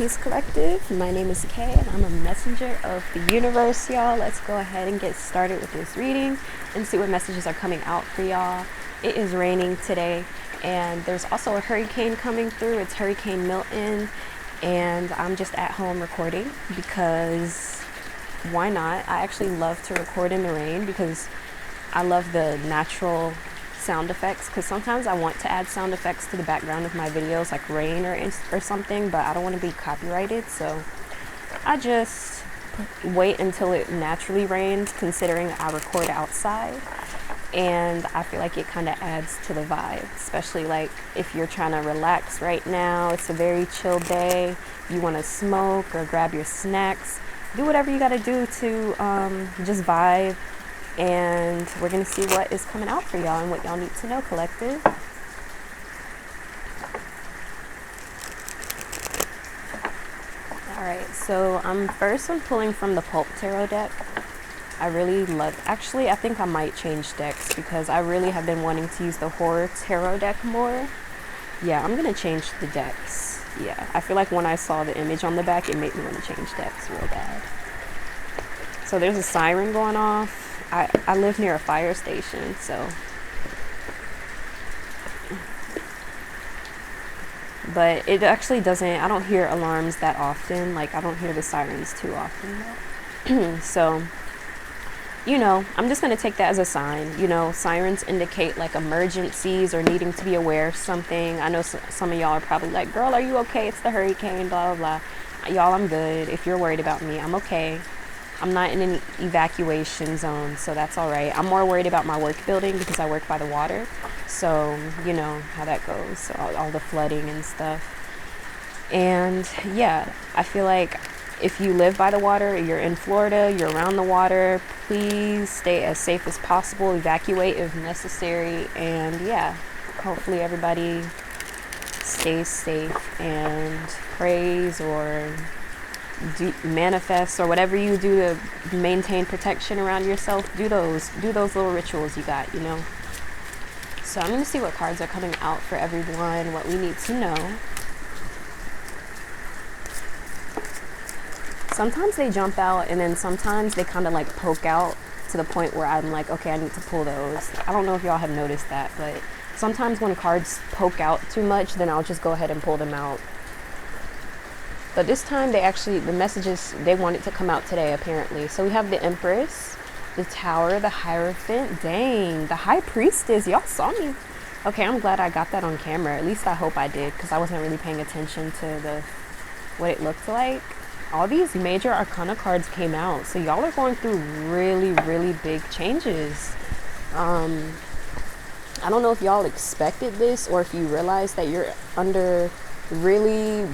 Peace Collective. My name is Kay and I'm a messenger of the universe, y'all. Let's go ahead and get started with this reading and see what messages are coming out for y'all. It is raining today and there's also a hurricane coming through. It's Hurricane Milton and I'm just at home recording because why not? I actually love to record in the rain because I love the natural sound effects, because sometimes I want to add sound effects to the background of my videos like rain or something, but I don't want to be copyrighted, so I just wait until it naturally rains, considering I record outside, and I feel like it kind of adds to the vibe, especially like if you're trying to relax right now. It's a very chill day, you want to smoke or grab your snacks, do whatever you got to do to just vibe. And we're going to see what is coming out for y'all and what y'all need to know, collective. Alright, so I'm pulling from the Pulp Tarot deck. I really love, actually I think I might change decks because I really have been wanting to use the Horror Tarot deck more. Yeah, I'm going to change the decks. Yeah, I feel like when I saw the image on the back, it made me want to change decks real bad. So there's a siren going off. I live near a fire station, so. But it actually doesn't, I don't hear alarms that often. Like, I don't hear the sirens too often. So, you know, I'm just going to take that as a sign. You know, sirens indicate like emergencies or needing to be aware of something. I know some of y'all are probably like, girl, are you okay? It's the hurricane, blah, blah, blah. Y'all, I'm good. If you're worried about me, I'm okay. I'm not in an evacuation zone, so that's all right. I'm more worried about my work building because I work by the water. So, you know how that goes, so all the flooding and stuff. And yeah, I feel like if you live by the water, you're in Florida, you're around the water, please stay as safe as possible, evacuate if necessary, and yeah, hopefully everybody stays safe and prays or manifest or whatever you do to maintain protection around yourself. Do those little rituals you got, you know. So I'm going to see what cards are coming out for everyone, what we need to know. Sometimes they jump out and then sometimes they kind of like poke out to the point where I'm like, okay, I need to pull those. I don't know if y'all have noticed that, but sometimes when cards poke out too much, then I'll just go ahead and pull them out. But this time the messages, they want it to come out today apparently. So we have the Empress, the Tower, the Hierophant, dang, the High Priestess, y'all saw me. Okay, I'm glad I got that on camera. At least I hope I did, because I wasn't really paying attention to what it looked like. All these major arcana cards came out. So y'all are going through really, really big changes. I don't know if y'all expected this or if you realize that you're under really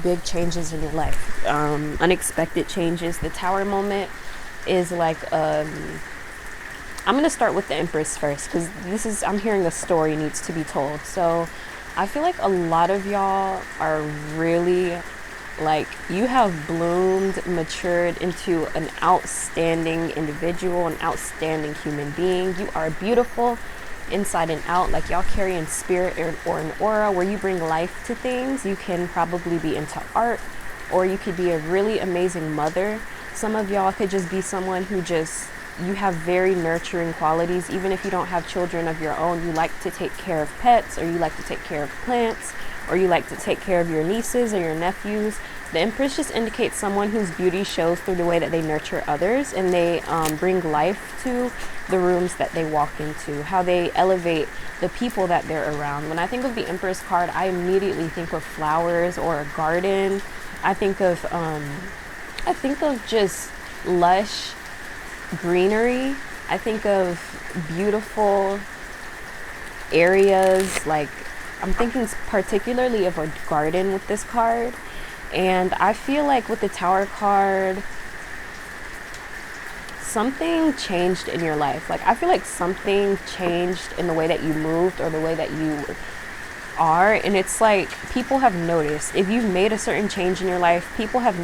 big changes in your life, unexpected changes. The Tower moment is like I'm gonna start with the Empress first, because I'm hearing a story needs to be told. So I feel like a lot of y'all are really like, you have bloomed, matured into an outstanding individual, an outstanding human being. You are beautiful inside and out. Like, y'all carry in spirit or an aura where you bring life to things. You can probably be into art, or you could be a really amazing mother. Some of y'all could just be someone who you have very nurturing qualities. Even if you don't have children of your own, you like to take care of pets, or you like to take care of plants, or you like to take care of your nieces or your nephews. The Empress just indicates someone whose beauty shows through the way that they nurture others, and they bring life to the rooms that they walk into, how they elevate the people that they're around. When I think of the Empress card, I immediately think of flowers or a garden. I think of just lush greenery. I think of beautiful areas. Like, I'm thinking particularly of a garden with this card. And I feel like with the Tower card, something changed in your life. Like, I feel like something changed in the way that you moved or the way that you are. And it's like, people have noticed. If you've made a certain change in your life, people have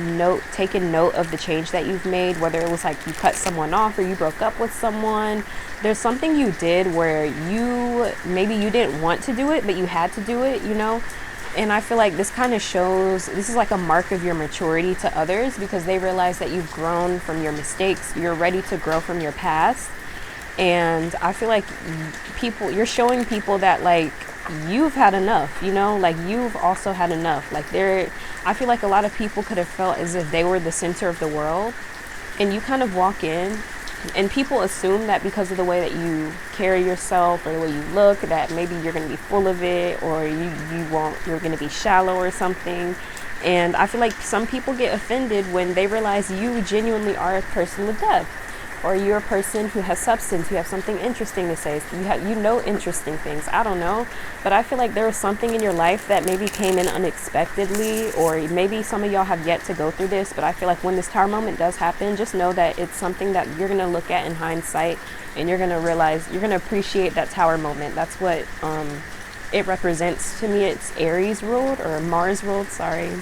taken note of the change that you've made, whether it was like you cut someone off or you broke up with someone. There's something you did where maybe you didn't want to do it, but you had to do it, you know? And I feel like this kind of shows, this is like a mark of your maturity to others, because they realize that you've grown from your mistakes. You're ready to grow from your past. And I feel like you're showing people that like you've had enough, like you've also had enough. Like I feel like a lot of people could have felt as if they were the center of the world, and you kind of walk in and people assume that because of the way that you carry yourself or the way you look, that maybe you're going to be full of it, or you're going to be shallow or something. And I feel like some people get offended when they realize you genuinely are a person with depth, or you're a person who has substance, you have something interesting to say, you know interesting things. I don't know, but I feel like there was something in your life that maybe came in unexpectedly, or maybe some of y'all have yet to go through this, but I feel like when this tower moment does happen, just know that it's something that you're going to look at in hindsight, and you're going to realize, you're going to appreciate that tower moment. That's what it represents to me. It's Aries ruled, or Mars ruled, sorry.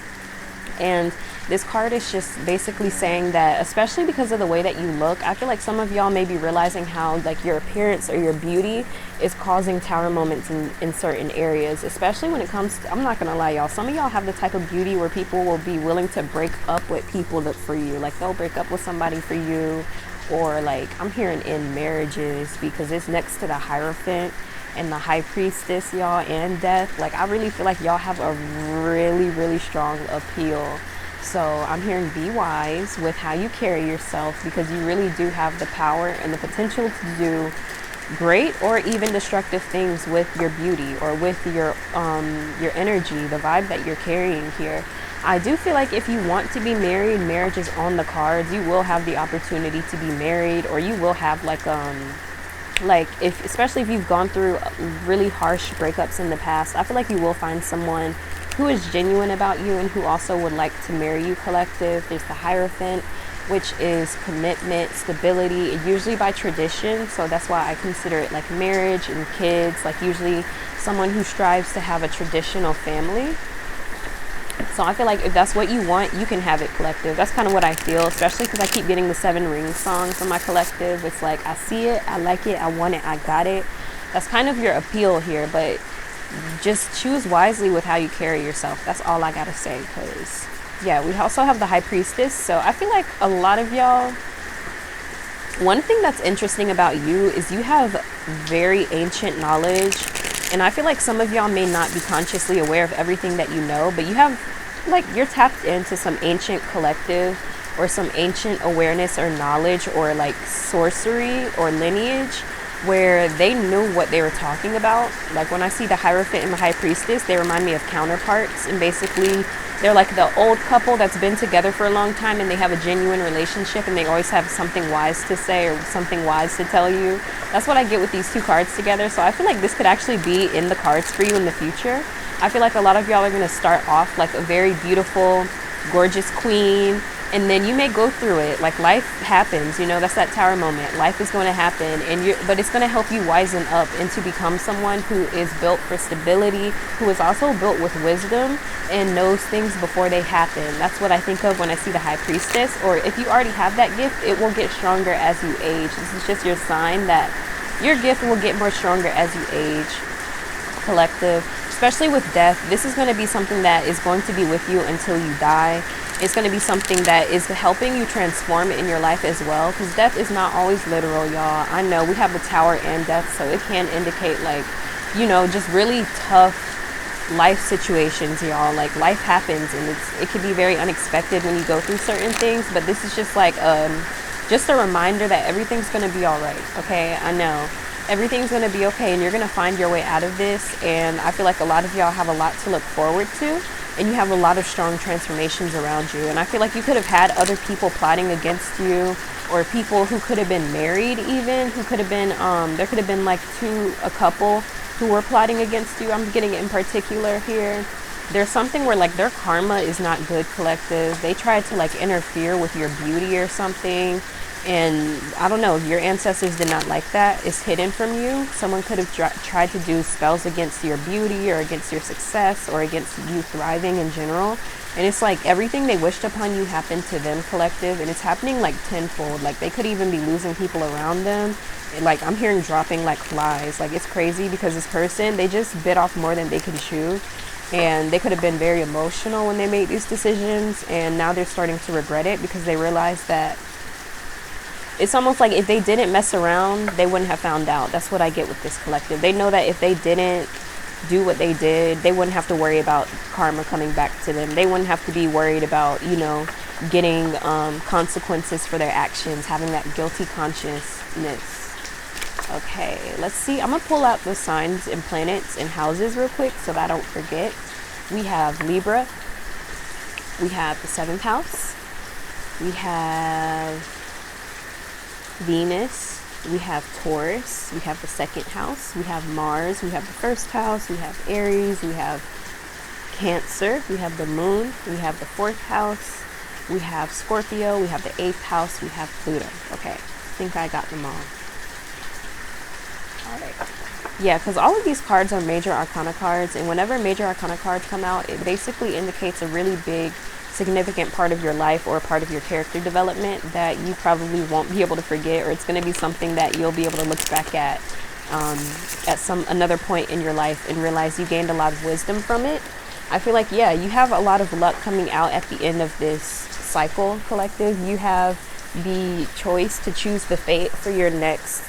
And this card is just basically saying that, especially because of the way that you look, I feel like some of y'all may be realizing how like your appearance or your beauty is causing tower moments in certain areas, especially when it comes to, I'm not gonna lie y'all, some of y'all have the type of beauty where people will be willing to break up with people for you. Like they'll break up with somebody for you, or like I'm hearing in marriages, because it's next to the Hierophant and the High Priestess, y'all, and Death. Like I really feel like y'all have a really, really strong appeal. So I'm hearing be wise with how you carry yourself, because you really do have the power and the potential to do great or even destructive things with your beauty, or with your energy, the vibe that you're carrying here. I do feel like if you want to be married, marriage is on the cards. You will have the opportunity to be married, or you will have especially if you've gone through really harsh breakups in the past, I feel like you will find someone who is genuine about you and who also would like to marry you, collective. There's the Hierophant, which is commitment, stability, usually by tradition. So that's why I consider it like marriage and kids, like usually someone who strives to have a traditional family. So I feel like if that's what you want, you can have it, collective. That's kind of what I feel, especially because I keep getting the 7 Rings song from my collective. It's like, I see it, I like it, I want it, I got it. That's kind of your appeal here, but just choose wisely with how you carry yourself. That's all I gotta say, because yeah, we also have the High Priestess. So I feel like a lot of y'all, one thing that's interesting about you is you have very ancient knowledge, and I feel like some of y'all may not be consciously aware of everything that you know, but you have, like, you're tapped into some ancient collective or some ancient awareness or knowledge, or like sorcery or lineage, where they knew what they were talking about. Like when I see the Hierophant and the High Priestess, they remind me of counterparts, and basically they're like the old couple that's been together for a long time, and they have a genuine relationship, and they always have something wise to say or something wise to tell you. That's what I get with these 2 cards together. So I feel like this could actually be in the cards for you in the future. I feel like a lot of y'all are going to start off like a very beautiful, gorgeous queen, and then you may go through it. Like life happens, that's that tower moment. Life is going to happen, but it's going to help you wisen up and to become someone who is built for stability, who is also built with wisdom and knows things before they happen. That's what I think of when I see the High Priestess. Or if you already have that gift, it will get stronger as you age. This is just your sign that your gift will get more stronger as you age, collective. Especially with death, this is going to be something that is going to be with you until you die. It's going to be something that is helping you transform in your life as well, because death is not always literal, y'all. I know we have the tower and death, so it can indicate like, just really tough life situations, y'all. Like life happens, and it can be very unexpected when you go through certain things, but this is just like just a reminder that everything's going to be all right. Okay, I know everything's going to be okay, and you're going to find your way out of this. And I feel like a lot of y'all have a lot to look forward to, and you have a lot of strong transformations around you. And I feel like you could have had other people plotting against you, or people who could have been married, even who could have been there could have been like a couple who were plotting against you. I'm getting it in particular here. There's something where like their karma is not good, collective. They tried to like interfere with your beauty or something, and I don't know, your ancestors did not like that. It's hidden from you. Someone could have tried to do spells against your beauty, or against your success, or against you thriving in general. And it's like everything they wished upon you happened to them, collective, and it's happening like tenfold. Like they could even be losing people around them. And, like I'm hearing dropping like flies. Like it's crazy, because this person, they just bit off more than they can chew. and they could have been very emotional when they made these decisions, and now they're starting to regret it because they realize that it's almost like if they didn't mess around, they wouldn't have found out. That's what I get with this collective. They know that if they didn't do what they did, they wouldn't have to worry about karma coming back to them. They wouldn't have to be worried about, getting consequences for their actions, having that guilty consciousness. Okay, let's see. I'm going to pull out the signs and planets and houses real quick so that I don't forget. We have Libra. We have the 7th house. We have Venus. We have Taurus. We have the 2nd house. We have Mars. We have the 1st house. We have Aries. We have Cancer. We have the Moon. We have the 4th house. We have Scorpio. We have the 8th house. We have Pluto. Okay, I think I got them all. All right. Yeah, because all of these cards are major arcana cards, and whenever major arcana cards come out, it basically indicates a really big, significant part of your life or a part of your character development that you probably won't be able to forget, or it's going to be something that you'll be able to look back at another point in your life and realize you gained a lot of wisdom from it. I feel like, yeah, you have a lot of luck coming out at the end of this cycle, collective. You have the choice to choose the fate for your next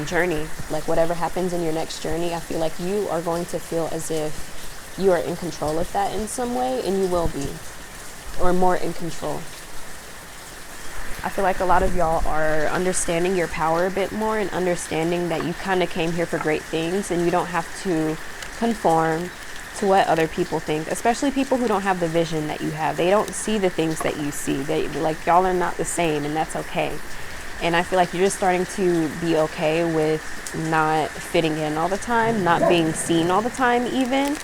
journey. Like whatever happens in your next journey, I feel like you are going to feel as if you are in control of that in some way, and you will be, or more in control. I feel like a lot of y'all are understanding your power a bit more and understanding that you kind of came here for great things, and you don't have to conform to what other people think, especially people who don't have the vision that you have. They don't see the things that you see. They like, y'all are not the same, and that's okay. And I feel like you're just starting to be okay with not fitting in all the time, not being seen all the time even.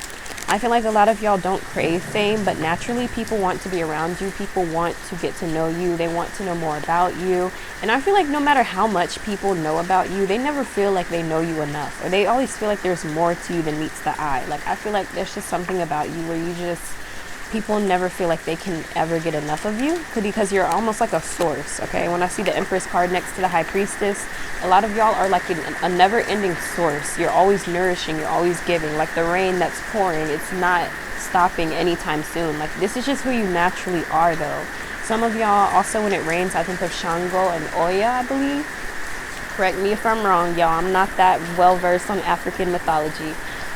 I feel like a lot of y'all don't crave fame, but naturally people want to be around you. People want to get to know you. They want to know more about you. And I feel like no matter how much people know about you, they never feel like they know you enough, or they always feel like there's more to you than meets the eye. Like, I feel like there's just something about you where people never feel like they can ever get enough of you, because you're almost like a source. Okay, when I see the Empress card next to the High Priestess, a lot of y'all are like a never-ending source. You're always nourishing, you're always giving. Like the rain that's pouring, it's not stopping anytime soon. Like, this is just who you naturally are, though. Some of y'all also, when it rains, I think of Shango and Oya, I believe. Correct me if I'm wrong, y'all. I'm not that well versed on African mythology.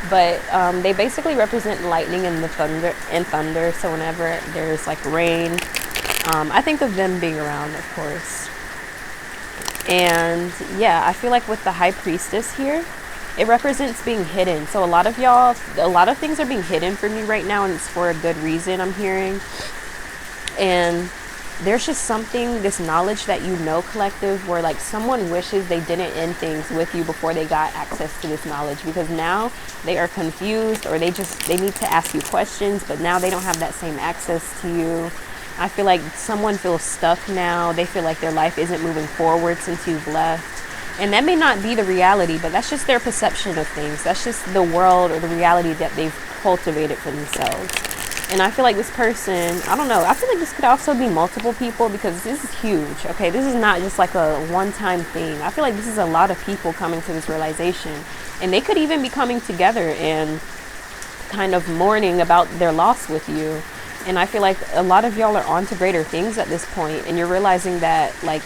But they basically represent lightning and the thunder. So whenever there's like rain, I think of them being around, of course. And yeah, I feel like with the High Priestess here, it represents being hidden. So a lot of y'all, a lot of things are being hidden from you right now, and it's for a good reason, I'm hearing. And there's just something, this knowledge that you know, collective, where like someone wishes they didn't end things with you before they got access to this knowledge, because now they are confused, or they need to ask you questions, but now they don't have that same access to you. I feel like someone feels stuck now. They feel like their life isn't moving forward since you've left. And that may not be the reality, but that's just their perception of things. That's just the world or the reality that they've cultivated for themselves. And I feel like this person, I don't know, I feel like this could also be multiple people, because this is huge, okay? This is not just like a one-time thing. I feel like this is a lot of people coming to this realization. And they could even be coming together and kind of mourning about their loss with you. And I feel like a lot of y'all are on to greater things at this point, and you're realizing that, like,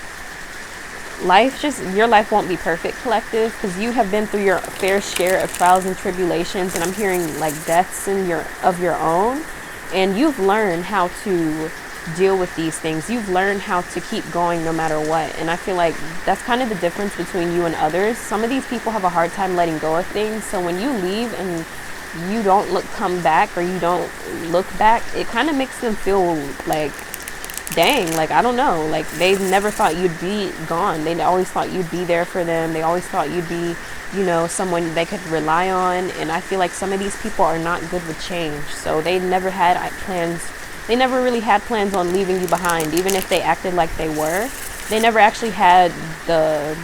your life won't be perfect, collective, because you have been through your fair share of trials and tribulations, and I'm hearing like deaths of your own. And you've learned how to deal with these things. You've learned how to keep going no matter what. And I feel like that's kind of the difference between you and others. Some of these people have a hard time letting go of things. So when you leave and you don't come back, or you don't look back, it kind of makes them feel like, dang, like, I don't know, like they never thought you'd be gone. They always thought you'd be there for them. They always thought you'd be, someone they could rely on. And I feel like some of these people are not good with change. So they never had plans. They never really had plans on leaving you behind, even if they acted like they were. They never actually had the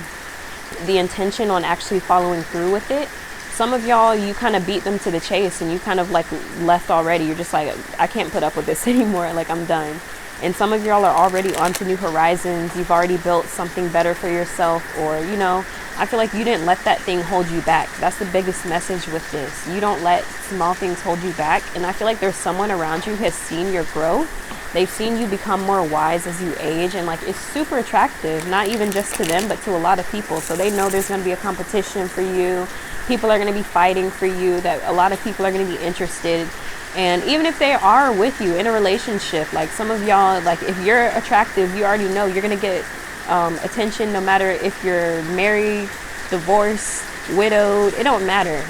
intention on actually following through with it. Some of y'all, you kind of beat them to the chase, and you kind of like left already. You're just like, I can't put up with this anymore. Like, I'm done. And some of y'all are already on to new horizons. You've already built something better for yourself, or, I feel like you didn't let that thing hold you back. That's the biggest message with this. You don't let small things hold you back. And I feel like there's someone around you who has seen your growth. They've seen you become more wise as you age, and like it's super attractive, not even just to them, but to a lot of people. So they know there's going to be a competition for you. People are going to be fighting for you, that a lot of people are going to be interested. And even if they are with you in a relationship, like some of y'all, like if you're attractive, you already know you're going to get attention no matter if you're married, divorced, widowed. It don't matter.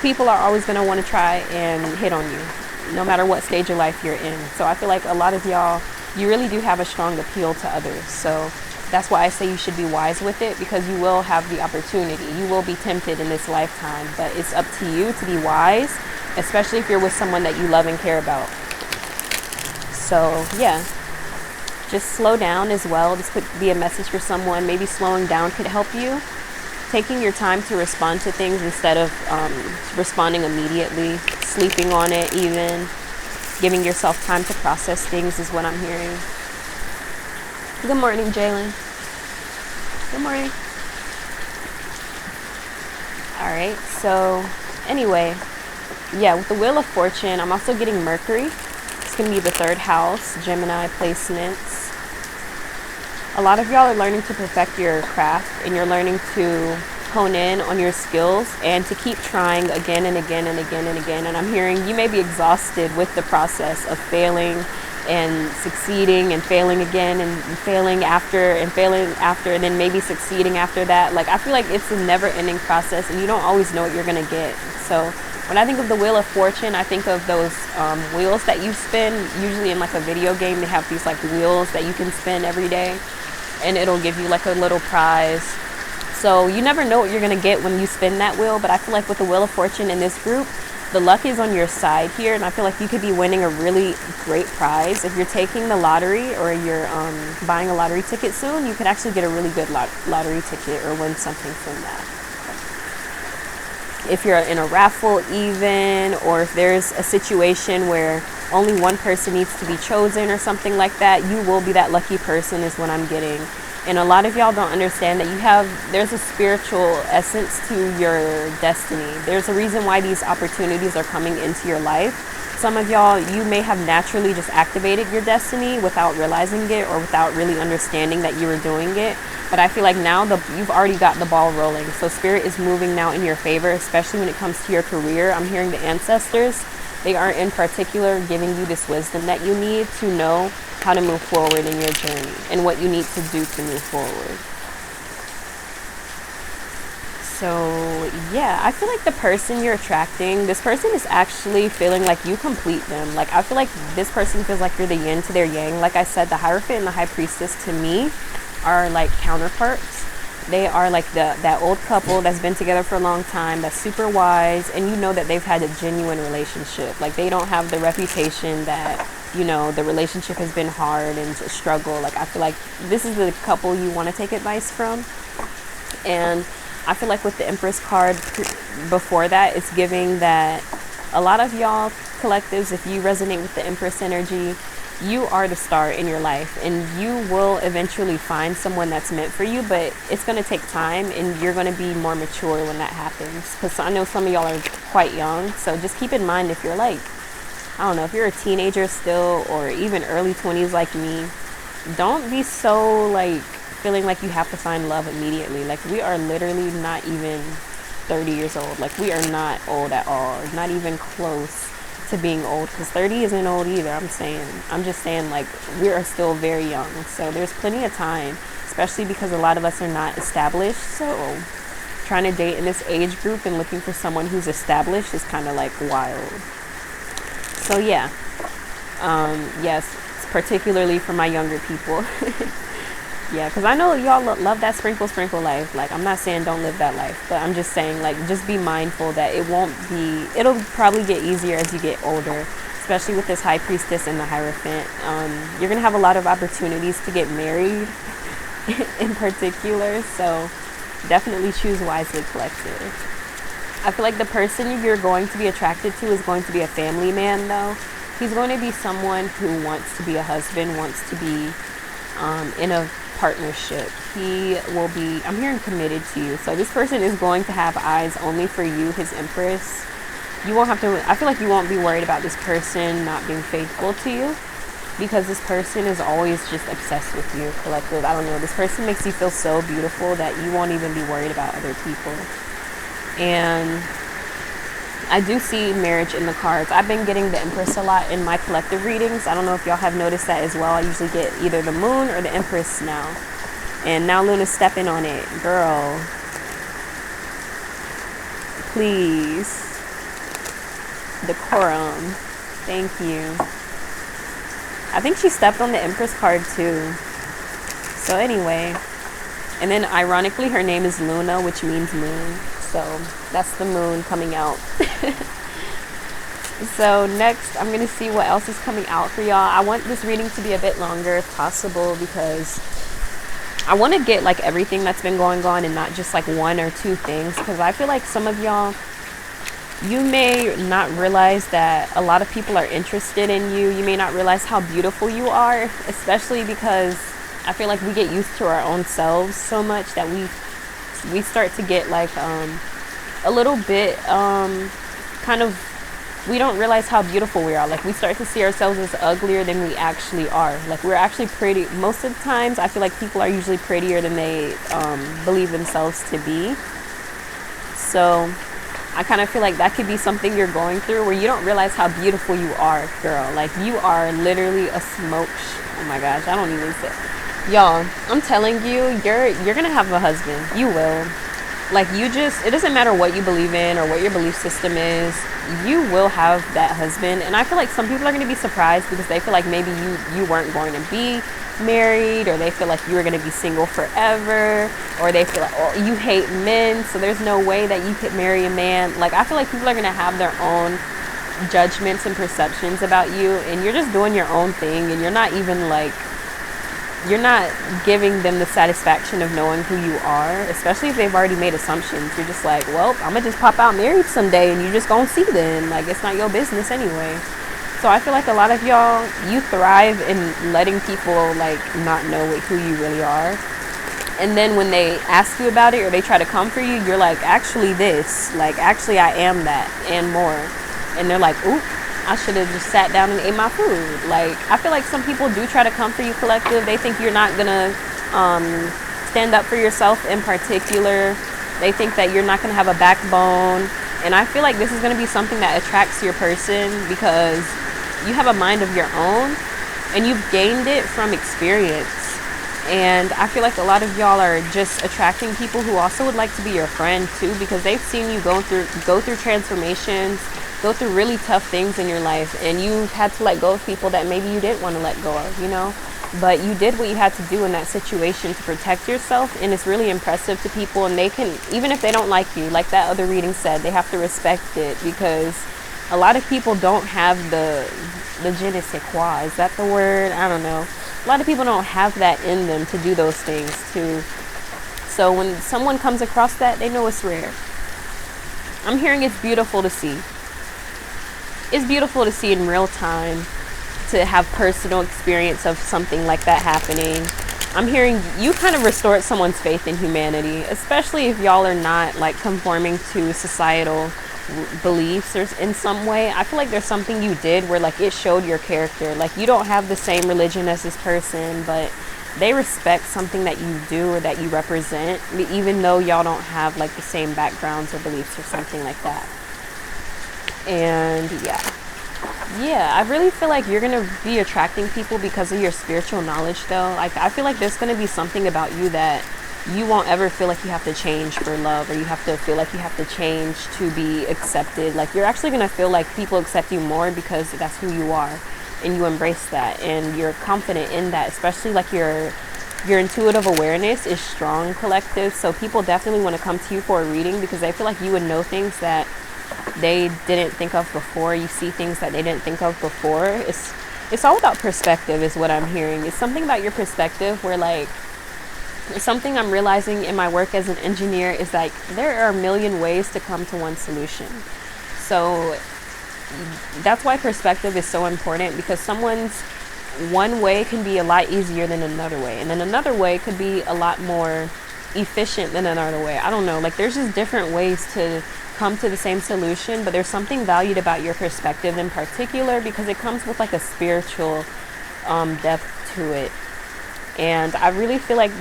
People are always going to want to try and hit on you, no matter what stage of life you're in. So I feel like a lot of y'all, you really do have a strong appeal to others. So that's why I say you should be wise with it, because you will have the opportunity. You will be tempted in this lifetime, but it's up to you to be wise, especially if you're with someone that you love and care about. So yeah, just slow down as well. This could be a message for someone. Maybe slowing down could help you. Taking your time to respond to things instead of responding immediately, sleeping on it even. Giving yourself time to process things is what I'm hearing. Good morning, Jalen. Good morning. All right, so anyway, yeah, with the Wheel of Fortune, I'm also getting Mercury. It's going to be the 3rd house, Gemini placements. A lot of y'all are learning to perfect your craft, and you're learning to hone in on your skills and to keep trying again and again and again and again. And I'm hearing you may be exhausted with the process of failing and succeeding and failing again and failing after and then maybe succeeding after that. Like, I feel like it's a never-ending process, and you don't always know what you're going to get. So when I think of the Wheel of Fortune, I think of those wheels that you spin. Usually in like a video game, they have these like wheels that you can spin every day, and it'll give you like a little prize. So you never know what you're going to get when you spin that wheel. But I feel like with the Wheel of Fortune in this group, the luck is on your side here, and I feel like you could be winning a really great prize. If you're taking the lottery or you're buying a lottery ticket soon, you could actually get a really good lottery ticket or win something from that. If you're in a raffle even, or if there's a situation where only one person needs to be chosen or something like that, you will be that lucky person is what I'm getting. And a lot of y'all don't understand that there's a spiritual essence to your destiny. There's a reason why these opportunities are coming into your life. Some of y'all, you may have naturally just activated your destiny without realizing it or without really understanding that you were doing it. But I feel like now you've already got the ball rolling. So spirit is moving now in your favor, especially when it comes to your career. I'm hearing the ancestors, they are in particular giving you this wisdom that you need to know how to move forward in your journey and what you need to do to move forward. So yeah, I feel like the person you're attracting, this person is actually feeling like you complete them. Like, I feel like this person feels like you're the yin to their yang. Like I said, the Hierophant and the High Priestess to me are like counterparts. They are like that old couple that's been together for a long time, that's super wise, and you know that they've had a genuine relationship. Like, they don't have the reputation that, you know, the relationship has been hard and a struggle. Like, I feel like this is the couple you want to take advice from. And I feel like with the Empress card before that, it's giving that a lot of y'all collectives, if you resonate with the Empress energy, you are the star in your life, and you will eventually find someone that's meant for you, but it's going to take time, and you're going to be more mature when that happens. Because I know some of y'all are quite young, so just keep in mind, if you're like, I don't know, if you're a teenager still, or even early 20s like me, don't be so like feeling like you have to find love immediately. Like, we are literally not even 30 years old. Like, we are not old at all, not even close to being old, because 30 isn't old either. I'm just saying, like, we are still very young, so there's plenty of time, especially because a lot of us are not established. So trying to date in this age group and looking for someone who's established is kind of like wild. So yeah, yes, particularly for my younger people. Yeah, because I know y'all love that sprinkle life. Like, I'm not saying don't live that life, but I'm just saying, like, just be mindful that it'll probably get easier as you get older, especially with this High Priestess and the Hierophant. You're going to have a lot of opportunities to get married in particular, so definitely choose wisely, collective. I feel like the person you're going to be attracted to is going to be a family man, though. He's going to be someone who wants to be a husband, wants to be in a partnership. He will be, I'm hearing, committed to you. So this person is going to have eyes only for you, his Empress. You won't have to, I feel like you won't be worried about this person not being faithful to you, because this person is always just obsessed with you, collective. I don't know, this person makes you feel so beautiful that you won't even be worried about other people. And I do see marriage in the cards. I've been getting the Empress a lot in my collective readings. I don't know if y'all have noticed that as well. I usually get either the Moon or the Empress now. And now Luna's stepping on it. Girl, please. Decorum. Thank you. I think she stepped on the Empress card too. So anyway, and then ironically her name is Luna, which means moon. So that's the moon coming out. So next I'm gonna see what else is coming out for y'all. I want this reading to be a bit longer if possible, because I want to get like everything that's been going on and not just like one or two things, because I feel like some of y'all, you may not realize that a lot of people are interested in you. You may not realize how beautiful you are, especially because I feel like we get used to our own selves so much that we start to get like a little bit kind of, we don't realize how beautiful we are. Like we start to see ourselves as uglier than we actually are. Like we're actually pretty. Most of the times I feel like people are usually prettier than they believe themselves to be. So I kind of feel like that could be something you're going through, where you don't realize how beautiful you are, girl. Like you are literally a smoke oh my gosh, I don't even say. Y'all, I'm telling you, you're gonna have a husband. You will. Like you just, it doesn't matter what you believe in or what your belief system is, you will have that husband. And I feel like some people are gonna be surprised because they feel like maybe you weren't going to be married, or they feel like you were going to be single forever, or they feel like, oh, you hate men, so there's no way that you could marry a man. Like I feel like people are going to have their own judgments and perceptions about you, and you're just doing your own thing, and you're not even like, you're not giving them the satisfaction of knowing who you are, especially if they've already made assumptions. You're just like, well, I'm gonna just pop out married someday and you just gonna see then. Like it's not your business anyway. So I feel like a lot of y'all, you thrive in letting people like not know who you really are. And then when they ask you about it or they try to come for you, you're like, actually this, like actually I am that and more. And they're like, oop, I should have just sat down and ate my food. Like I feel like some people do try to come for you, collective. They think you're not gonna stand up for yourself in particular. They think that you're not gonna have a backbone. And I feel like this is gonna be something that attracts your person because you have a mind of your own and you've gained it from experience. And I feel like a lot of y'all are just attracting people who also would like to be your friend too, because they've seen you go through transformations, go through really tough things in your life, and you had to let go of people that maybe you didn't want to let go of, you know, but you did what you had to do in that situation to protect yourself. And it's really impressive to people, and they can, even if they don't like you, like that other reading said, they have to respect it, because a lot of people don't have the je ne sais quoi, is that the word? I don't know. A lot of people don't have that in them to do those things too. So when someone comes across that, they know it's rare. I'm hearing it's beautiful to see. It's beautiful to see in real time, to have personal experience of something like that happening. I'm hearing you kind of restored someone's faith in humanity, especially if y'all are not like conforming to societal beliefs or in some way. I feel like there's something you did where like it showed your character. Like you don't have the same religion as this person, but they respect something that you do or that you represent, even though y'all don't have like the same backgrounds or beliefs or something like that. And yeah, I really feel like you're gonna be attracting people because of your spiritual knowledge though. Like I feel like there's gonna be something about you that you won't ever feel like you have to change for love, or you have to feel like you have to change to be accepted. Like you're actually gonna feel like people accept you more because that's who you are, and you embrace that, and you're confident in that. Especially like your intuitive awareness is strong, collective. So people definitely want to come to you for a reading because they feel like you would know things that they didn't think of before. You see things that they didn't think of before. It's all about perspective is what I'm hearing. It's something about your perspective where like, something I'm realizing in my work as an engineer is like there are a million ways to come to one solution. So that's why perspective is so important, because someone's one way can be a lot easier than another way, and then another way could be a lot more efficient than another way. I don't know, like there's just different ways to come to the same solution, but there's something valued about your perspective in particular, because it comes with like a spiritual depth to it. And I really feel like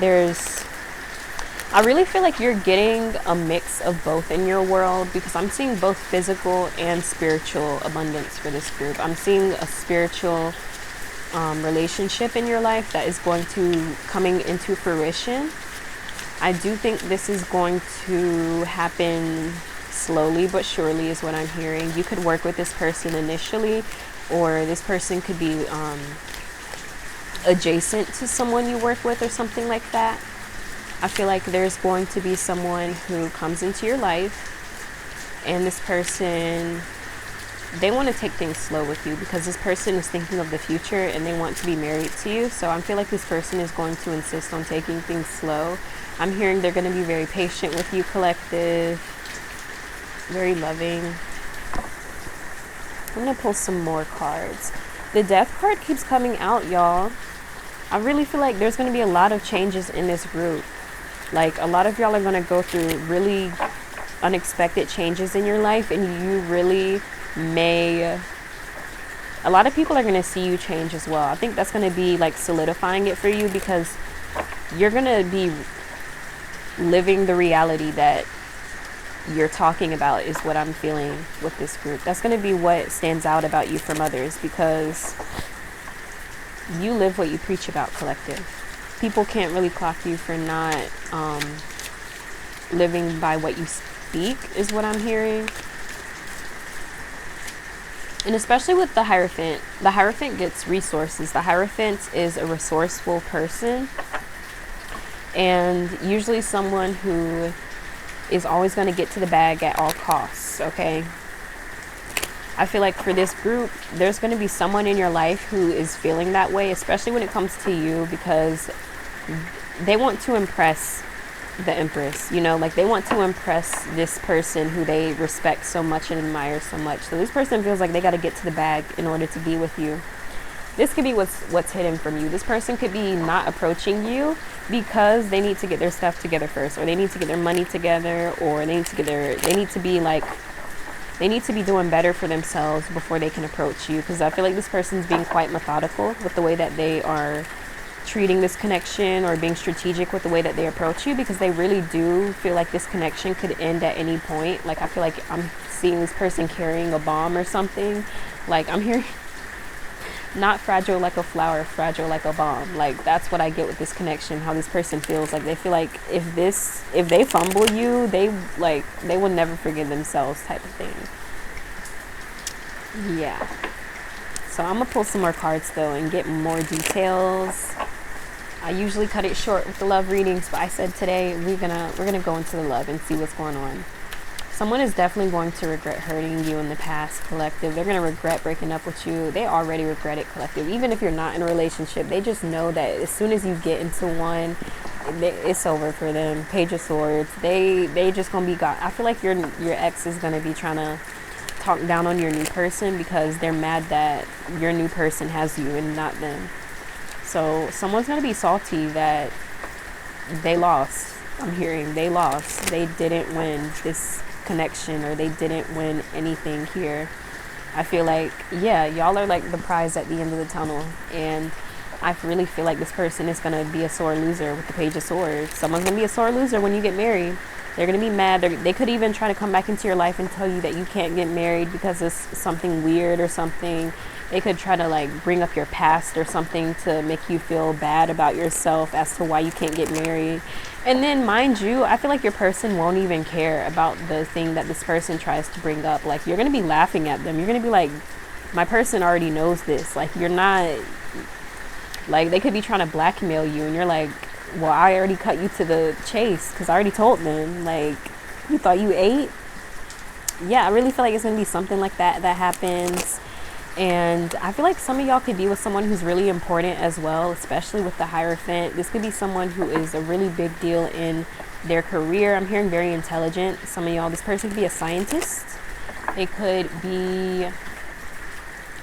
you're getting a mix of both in your world, because I'm seeing both physical and spiritual abundance for this group. I'm seeing a spiritual relationship in your life that is going to coming into fruition. I do think this is going to happen slowly but surely is what I'm hearing. You could work with this person initially, or this person could be adjacent to someone you work with or something like that. I feel like there's going to be someone who comes into your life, and this person, they want to take things slow with you, because this person is thinking of the future and they want to be married to you. So I feel like this person is going to insist on taking things slow. I'm hearing they're going to be very patient with you, collective, very loving. I'm going to pull some more cards. The Death card keeps coming out, y'all. I really feel like there's going to be a lot of changes in this group. Like, a lot of y'all are going to go through really unexpected changes in your life, and you really may, a lot of people are going to see you change as well. I think that's going to be like solidifying it for you, because you're going to be living the reality that you're talking about, is what I'm feeling with this group. That's going to be what stands out about you from others, because you live what you preach about, collective. People can't really clock you for not living by what you speak, is what I'm hearing. And especially with the Hierophant gets resources. The Hierophant is a resourceful person, and usually someone who is always going to get to the bag at all costs, okay? I feel like for this group, there's going to be someone in your life who is feeling that way, especially when it comes to you, because they want to impress the Empress, you know, like they want to impress this person who they respect so much and admire so much. So this person feels like they got to get to the bag in order to be with you. This could be what's hidden from you. This person could be not approaching you because they need to get their stuff together first, or they need to get their money together, or they need to be doing better for themselves before they can approach you. Because I feel like this person's being quite methodical with the way that they are treating this connection, or being strategic with the way that they approach you, because they really do feel like this connection could end at any point. Like, I feel like I'm seeing this person carrying a bomb or something. Like, I'm hearing not fragile like a flower, fragile like a bomb. Like, that's what I get with this connection, how this person feels. Like, they feel like if they fumble you, they will never forgive themselves, type of thing. Yeah. So I'm gonna pull some more cards though and get more details. I usually cut it short with the love readings, but I said today we're gonna go into the love and see what's going on. Someone is definitely going to regret hurting you in the past, collective. They're going to regret breaking up with you. They already regret it, collective. Even if you're not in a relationship, they just know that as soon as you get into one, it's over for them. Page of Swords. They just going to be gone. I feel like your ex is going to be trying to talk down on your new person, because they're mad that your new person has you and not them. So someone's going to be salty that they lost. I'm hearing they lost. They didn't win this connection, or they didn't win anything here. I feel like, yeah, y'all are like the prize at the end of the tunnel, and I really feel like this person is going to be a sore loser with the Page of Swords. Someone's going to be a sore loser when you get married. They're going to be mad. They could even try to come back into your life and tell you that you can't get married because it's something weird or something. They could try to like bring up your past or something to make you feel bad about yourself as to why you can't get married. And then, mind you, I feel like your person won't even care about the thing that this person tries to bring up. Like, you're going to be laughing at them. You're going to be like, my person already knows this. Like, you're not, like, they could be trying to blackmail you, and you're like, well, I already cut you to the chase because I already told them. Like, you thought you ate? Yeah, I really feel like it's going to be something like that happens. And I feel like some of y'all could be with someone who's really important as well, especially with the Hierophant. This could be someone who is a really big deal in their career. I'm hearing very intelligent. Some of y'all, this person could be a scientist. It could be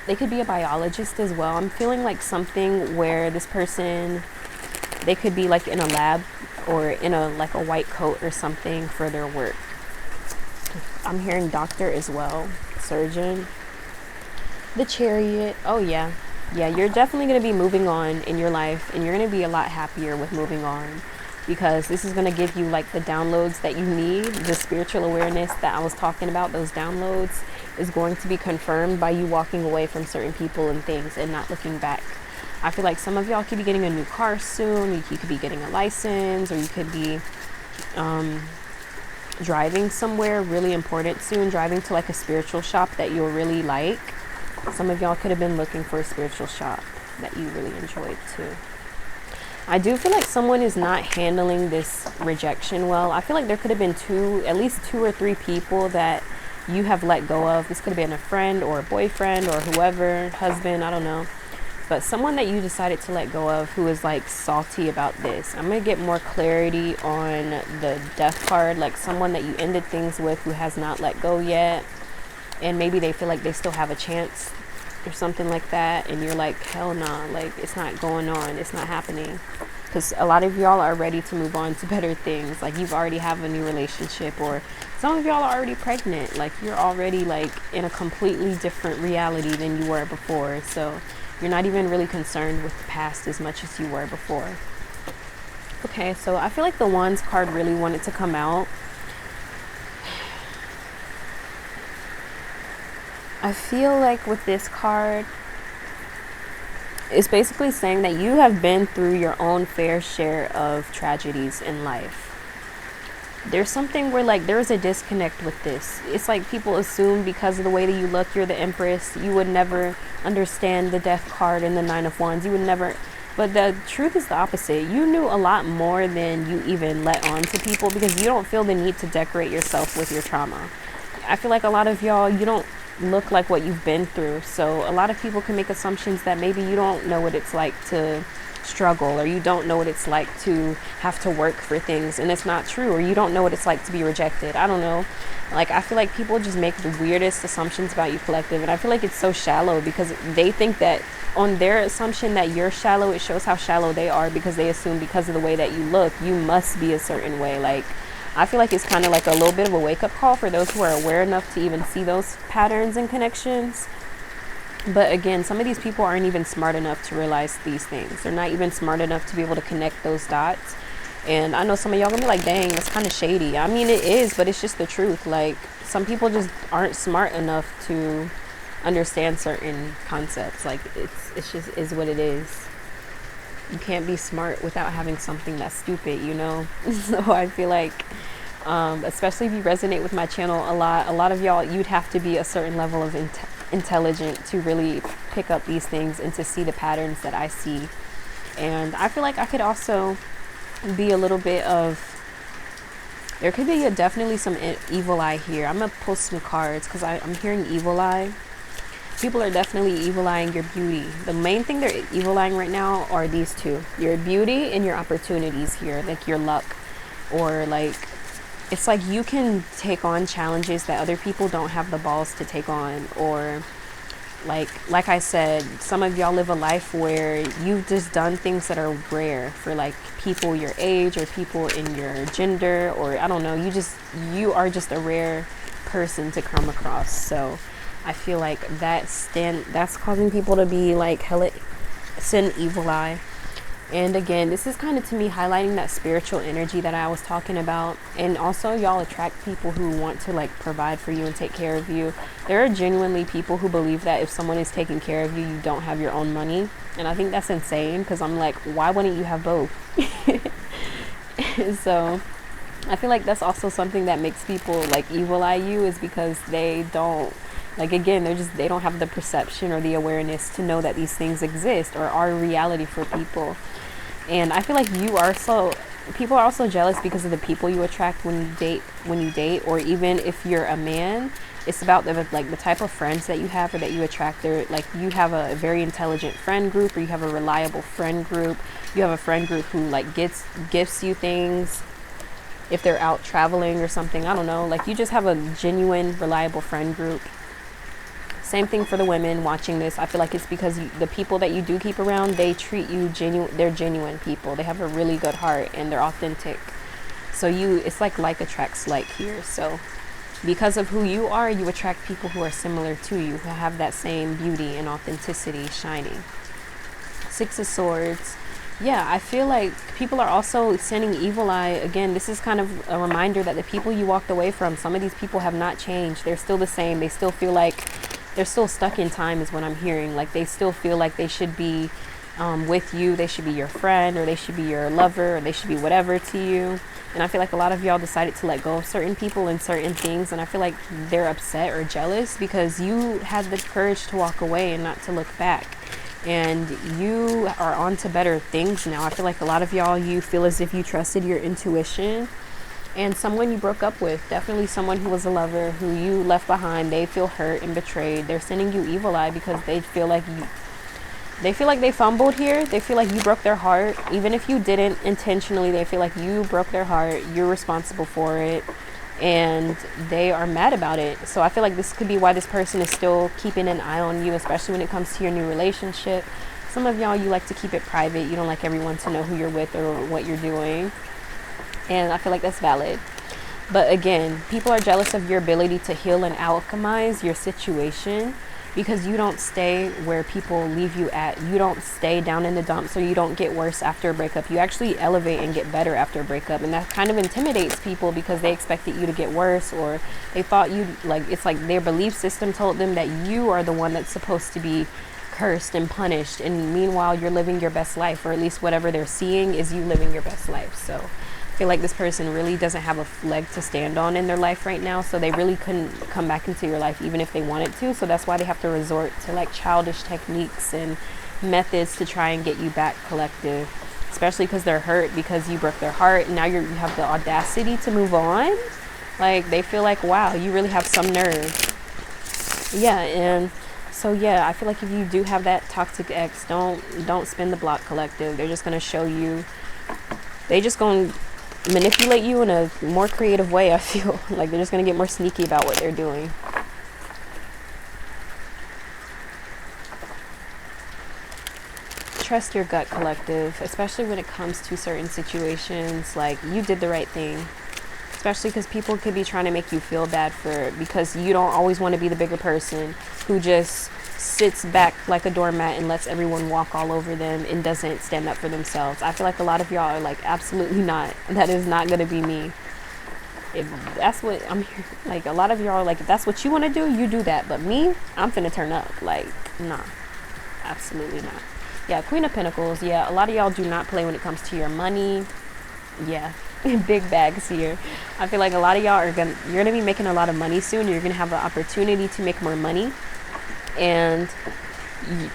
They could be a biologist as well. I'm feeling like something where this person, they could be like in a lab or in a like a white coat or something for their work. I'm hearing doctor as well, surgeon. The Chariot. Oh yeah. Yeah, you're definitely going to be moving on in your life, and you're going to be a lot happier with moving on, because this is going to give you like the downloads that you need. The spiritual awareness that I was talking about, those downloads, is going to be confirmed by you walking away from certain people and things and not looking back. I feel like some of y'all could be getting a new car soon. You could be getting a license, or you could be driving somewhere really important soon, driving to like a spiritual shop that you'll really like. Some of y'all could have been looking for a spiritual shop that you really enjoyed too. I do feel like someone is not handling this rejection well. I feel like there could have been at least two or three people that you have let go of. This could have been a friend or a boyfriend or whoever, husband, I don't know. But someone that you decided to let go of who is like salty about this. I'm going to get more clarity on the death card, like someone that you ended things with who has not let go yet. And maybe they feel like they still have a chance or something like that. And you're like, hell nah, like it's not going on. It's not happening. Because a lot of y'all are ready to move on to better things. Like you've already have a new relationship, or some of y'all are already pregnant. Like you're already like in a completely different reality than you were before. So you're not even really concerned with the past as much as you were before. Okay, so I feel like the Wands card really wanted to come out. I feel like with this card, it's basically saying that you have been through your own fair share of tragedies in life. There's something where like there's a disconnect with this. It's like people assume because of the way that you look, you're the Empress, you would never understand the Death card and the Nine of Wands. You would never. But the truth is the opposite. You knew a lot more than you even let on to people, because you don't feel the need to decorate yourself with your trauma. I feel like a lot of y'all, you don't look like what you've been through. So a lot of people can make assumptions that maybe you don't know what it's like to struggle, or you don't know what it's like to have to work for things, and it's not true, or you don't know what it's like to be rejected. I don't know. Like I feel like people just make the weirdest assumptions about you, collective, and I feel like it's so shallow because they think that on their assumption that you're shallow, it shows how shallow they are, because they assume because of the way that you look, you must be a certain way. Like I feel like it's kind of like a little bit of a wake-up call for those who are aware enough to even see those patterns and connections. But again, some of these people aren't even smart enough to realize these things. They're not even smart enough to be able to connect those dots. And I know some of y'all gonna be like, dang, that's kind of shady. I mean, it is, but it's just the truth. Like some people just aren't smart enough to understand certain concepts. Like it's just is what it is. You can't be smart without having something that's stupid, you know? So I feel like, especially if you resonate with my channel a lot of y'all, you'd have to be a certain level of intelligent to really pick up these things and to see the patterns that I see. And I feel like I could also be a little bit of, there could be definitely some evil eye here. I'm gonna pull some cards because I'm hearing evil eye. People are definitely evil eyeing your beauty. The main thing they're evil eyeing right now are these two: your beauty and your opportunities here, like your luck, or like it's like you can take on challenges that other people don't have the balls to take on. Or like I said, some of y'all live a life where you've just done things that are rare for like people your age or people in your gender, or I don't know, you are just a rare person to come across. So I feel like that's causing people to be like hella send evil eye. And again, this is kind of to me highlighting that spiritual energy that I was talking about. And also y'all attract people who want to like provide for you and take care of you. There are genuinely people who believe that if someone is taking care of you, you don't have your own money. And I think that's insane, because I'm like, why wouldn't you have both? So I feel like that's also something that makes people like evil eye you, is because they don't, like, again, they don't have the perception or the awareness to know that these things exist or are a reality for people. And I feel like people are also jealous because of the people you attract when you date, or even if you're a man, it's about the type of friends that you have or that you attract. They're like, you have a very intelligent friend group, or you have a reliable friend group. You have a friend group who like gifts you things if they're out traveling or something. I don't know, like you just have a genuine, reliable friend group. same thing for the women watching this. I feel like it's because the people that you do keep around, they treat you genuine. They're genuine people. They have a really good heart and they're authentic. So it's like attracts like here. So because of who you are, you attract people who are similar to you, who have that same beauty and authenticity shining. Six of Swords. Yeah, I feel like people are also sending evil eye. Again, this is kind of a reminder that the people you walked away from, some of these people have not changed. They're still the same. They still feel like they're still stuck in time is what I'm hearing. Like they still feel like they should be with you. They should be your friend, or they should be your lover, or they should be whatever to you. And I feel like a lot of y'all decided to let go of certain people and certain things. And I feel like they're upset or jealous because you had the courage to walk away and not to look back. And you are on to better things now. I feel like a lot of y'all, you feel as if you trusted your intuition. And someone you broke up with, definitely someone who was a lover, who you left behind, they feel hurt and betrayed. They're sending you evil eye because they feel like they fumbled here. They feel like you broke their heart. Even if you didn't intentionally, they feel like you broke their heart. You're responsible for it. And they are mad about it. So I feel like this could be why this person is still keeping an eye on you, especially when it comes to your new relationship. Some of y'all, you like to keep it private. You don't like everyone to know who you're with or what you're doing. And I feel like that's valid. But again, people are jealous of your ability to heal and alchemize your situation, because you don't stay where people leave you at. You don't stay down in the dumps, so you don't get worse after a breakup. You actually elevate and get better after a breakup. And that kind of intimidates people because they expected you to get worse, or they thought it's like their belief system told them that you are the one that's supposed to be cursed and punished. And meanwhile, you're living your best life, or at least whatever they're seeing is you living your best life. So I feel like this person really doesn't have a leg to stand on in their life right now, so they really couldn't come back into your life even if they wanted to. So that's why they have to resort to like childish techniques and methods to try and get you back, collective, especially because they're hurt because you broke their heart, and now you have the audacity to move on. Like they feel like, wow, you really have some nerve. Yeah. And so yeah, I feel like if you do have that toxic ex, don't spin the block, collective. They're just going to show you, they just going to manipulate you in a more creative way. I feel like they're just going to get more sneaky about what they're doing. Trust your gut, collective, especially when it comes to certain situations. Like you did the right thing, especially because people could be trying to make you feel bad because you don't always want to be the bigger person who just sits back like a doormat and lets everyone walk all over them and doesn't stand up for themselves. I feel like a lot of y'all are like, absolutely not. That is not going to be me. If that's what I'm here, like a lot of y'all are like, if that's what you want to do, you do that. But me, I'm finna turn up. Like, nah, absolutely not. Yeah, Queen of Pentacles. Yeah, a lot of y'all do not play when it comes to your money. Yeah, big bags here. I feel like a lot of y'all you're gonna be making a lot of money soon. You're gonna have the opportunity to make more money. And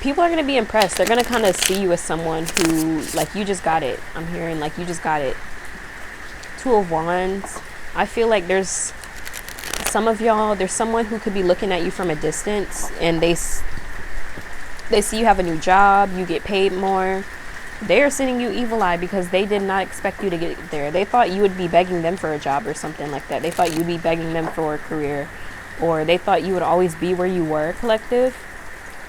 people are going to be impressed. They're going to kind of see you as someone who, like, you just got it. I'm hearing, like, you just got it. Two of Wands. I feel like there's some of y'all, there's someone who could be looking at you from a distance, and they see you have a new job, you get paid more. They're sending you evil eye because they did not expect you to get there. They thought you would be begging them for a job or something like that. They thought you'd be begging them for a career. Or they thought you would always be where you were, collective.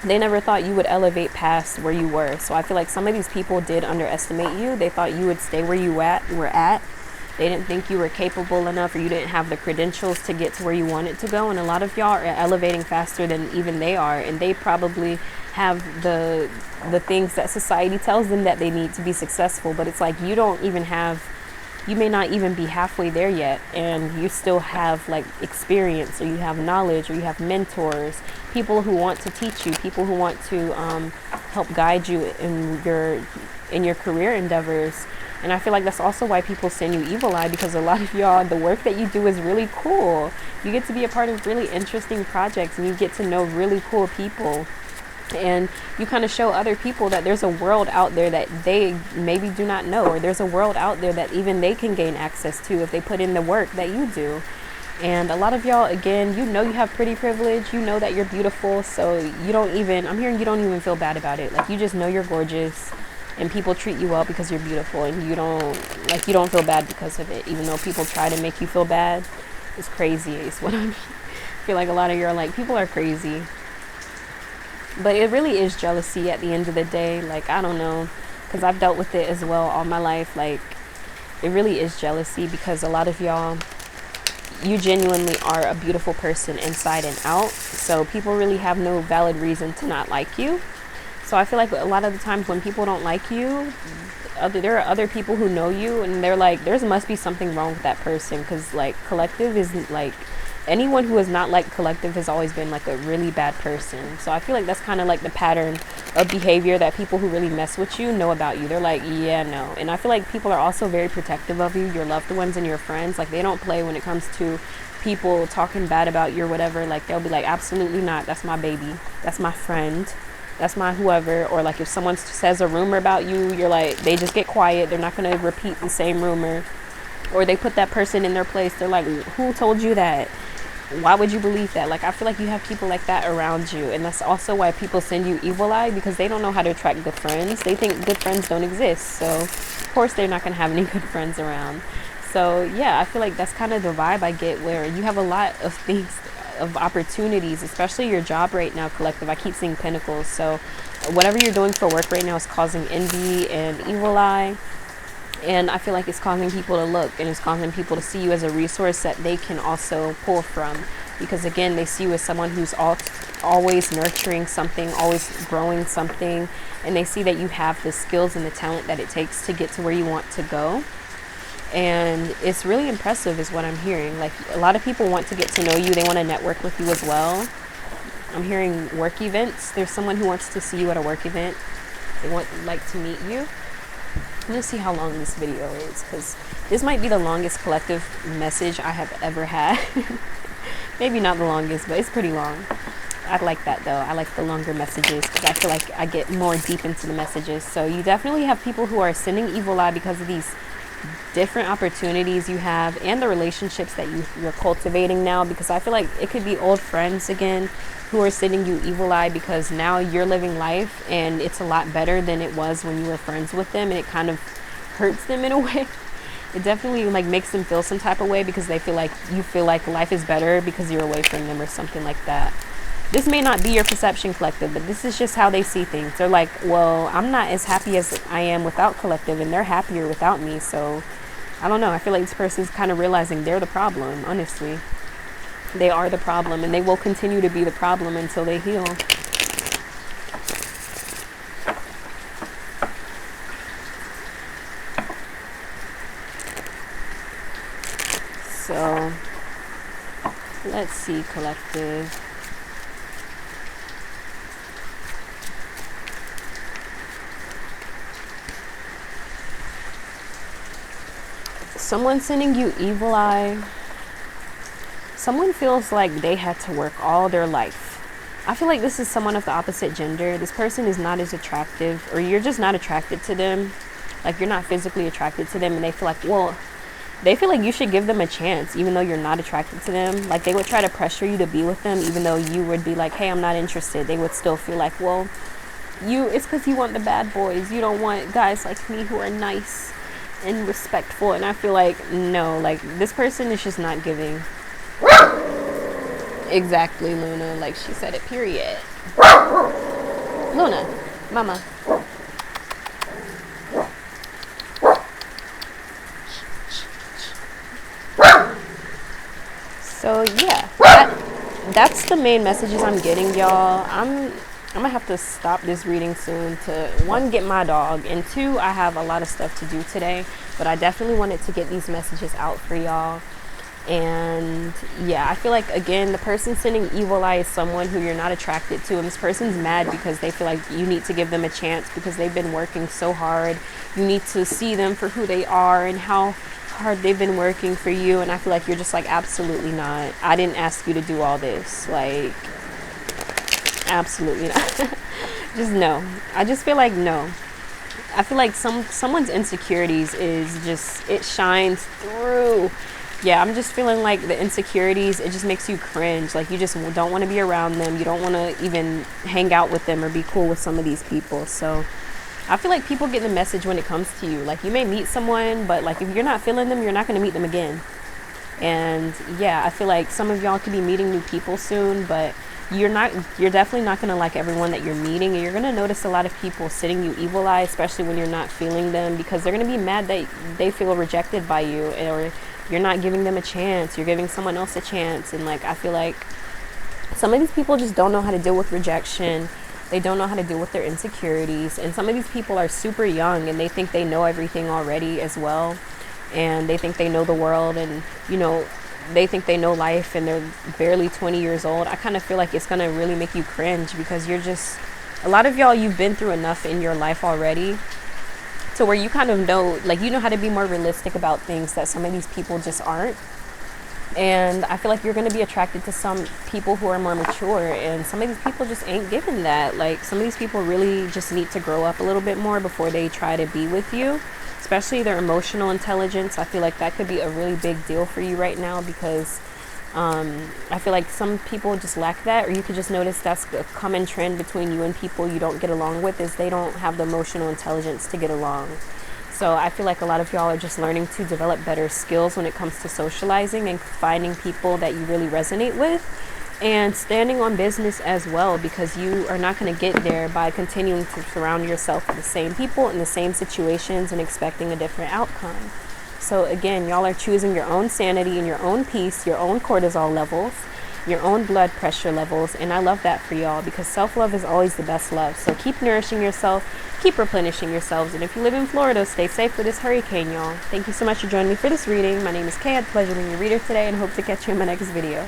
They never thought you would elevate past where you were. So I feel like some of these people did underestimate you. They thought you would stay where you were at. They didn't think you were capable enough, or you didn't have the credentials to get to where you wanted to go. And a lot of y'all are elevating faster than even they are. And they probably have the things that society tells them that they need to be successful. But it's like you may not even be halfway there yet, and you still have like experience, or you have knowledge, or you have mentors, people who want to teach you, people who want to help guide you in your career endeavors. And I feel like that's also why people send you evil eye, because a lot of y'all, the work that you do is really cool. You get to be a part of really interesting projects, and you get to know really cool people. And you kind of show other people that there's a world out there that they maybe do not know, or there's a world out there that even they can gain access to if they put in the work that you do. And a lot of y'all, again, you know you have pretty privilege, you know that you're beautiful, so I'm hearing you don't even feel bad about it. Like, you just know you're gorgeous, and people treat you well because you're beautiful, and you don't feel bad because of it, even though people try to make you feel bad. It's crazy is what I mean. I feel like a lot of you are like, people are crazy. But it really is jealousy at the end of the day. Like, I don't know, because I've dealt with it as well all my life. Like, it really is jealousy, because a lot of y'all, you genuinely are a beautiful person inside and out. So people really have no valid reason to not like you. So I feel like a lot of the times when people don't like you, there are other people who know you, and they're like, there must be something wrong with that person, because like collective isn't like, anyone who has not liked collective has always been like a really bad person. So I feel like that's kind of like the pattern of behavior that people who really mess with you know about you. They're like, yeah, no. And I feel like people are also very protective of you, your loved ones and your friends. Like, they don't play when it comes to people talking bad about you or whatever. Like, they'll be like, absolutely not, that's my baby, that's my friend, that's my whoever. Or like if someone says a rumor about you, you're like, they just get quiet, they're not going to repeat the same rumor. Or they put that person in their place, they're like, who told you that? Why would you believe that? Like, I feel like you have people like that around you. And that's also why people send you evil eye, because they don't know how to attract good friends. They think good friends don't exist. So of course they're not going to have any good friends around. So yeah, I feel like that's kind of the vibe I get, where you have a lot of things, of opportunities, especially your job right now, collective. I keep seeing pentacles. So whatever you're doing for work right now is causing envy and evil eye. And I feel like it's causing people to look, and it's causing people to see you as a resource that they can also pull from. Because again, they see you as someone who's always nurturing something, always growing something. And they see that you have the skills and the talent that it takes to get to where you want to go. And it's really impressive is what I'm hearing. Like, a lot of people want to get to know you. They want to network with you as well. I'm hearing work events. There's someone who wants to see you at a work event. They want like to meet you. I'm going to see how long this video is, because this might be the longest collective message I have ever had. Maybe not the longest, but it's pretty long. I like that though. I like the longer messages, because I feel like I get more deep into the messages. So you definitely have people who are sending evil eye because of these different opportunities you have, and the relationships that you're cultivating now. Because I feel like it could be old friends again who are sending you evil eye, because now you're living life and it's a lot better than it was when you were friends with them, and it kind of hurts them in a way. It definitely like makes them feel some type of way, because they feel like you feel like life is better because you're away from them or something like that. This may not be your perception, collective, but this is just how they see things. They're like, well, I'm not as happy as I am without collective, and they're happier without me. So I don't know. I feel like this person's kind of realizing they're the problem, honestly. They are the problem, and they will continue to be the problem until they heal. So let's see, collective. Someone sending you evil eye. Someone feels like they had to work all their life. I feel like this is someone of the opposite gender. This person is not as attractive, or you're just not attracted to them. Like, you're not physically attracted to them, and they feel like, well, they feel like you should give them a chance, even though you're not attracted to them. Like, they would try to pressure you to be with them, even though you would be like, hey, I'm not interested. They would still feel like, well, it's because you want the bad boys. You don't want guys like me who are nice and respectful. And I feel like, no, like, this person is just not giving. Exactly, Luna. Like, she said it, period. Luna, mama. So yeah, that's the main messages I'm getting, y'all. I'm gonna have to stop this reading soon to, one, get my dog, and two, I have a lot of stuff to do today, but I definitely wanted to get these messages out for y'all. And yeah, I feel like, again, the person sending evil eye is someone who you're not attracted to, and this person's mad because they feel like you need to give them a chance because they've been working so hard. You need to see them for who they are and how hard they've been working for you. And I feel like you're just like, absolutely not. I didn't ask you to do all this. Like, absolutely not. Just no. I just feel like no. I feel like someone's insecurities is just, it shines through. Yeah, I'm just feeling like the insecurities, it just makes you cringe. Like, you just don't want to be around them. You don't want to even hang out with them or be cool with some of these people. So I feel like people get the message when it comes to you. Like, you may meet someone, but like, if you're not feeling them, you're not going to meet them again. And yeah, I feel like some of y'all could be meeting new people soon, but you're definitely not going to like everyone that you're meeting, and you're going to notice a lot of people sitting you evil eye, especially when you're not feeling them, because they're going to be mad that they feel rejected by you, or you're not giving them a chance, you're giving someone else a chance. And like, I feel like some of these people just don't know how to deal with rejection. They don't know how to deal with their insecurities, and some of these people are super young and they think they know everything already as well, and they think they know the world, and they think they know life, and they're barely 20 years old. I kind of feel like it's going to really make you cringe, because a lot of y'all, you've been through enough in your life already to where you kind of know, like, you know how to be more realistic about things that some of these people just aren't. And I feel like you're going to be attracted to some people who are more mature, and some of these people just ain't given that. Like, some of these people really just need to grow up a little bit more before they try to be with you, especially their emotional intelligence. I feel like that could be a really big deal for you right now, because I feel like some people just lack that, or you could just notice that's a common trend between you and people you don't get along with, is they don't have the emotional intelligence to get along. So I feel like a lot of y'all are just learning to develop better skills when it comes to socializing and finding people that you really resonate with, and standing on business as well, because you are not going to get there by continuing to surround yourself with the same people in the same situations and expecting a different outcome. So again, y'all are choosing your own sanity and your own peace, your own cortisol levels, your own blood pressure levels, and I love that for y'all, because self-love is always the best love. So keep nourishing yourself, keep replenishing yourselves, and if you live in Florida, stay safe with this hurricane, y'all. Thank you so much for joining me for this reading. My name is Kay. I had the pleasure being your reader today, and hope to catch you in my next video.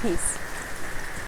Peace.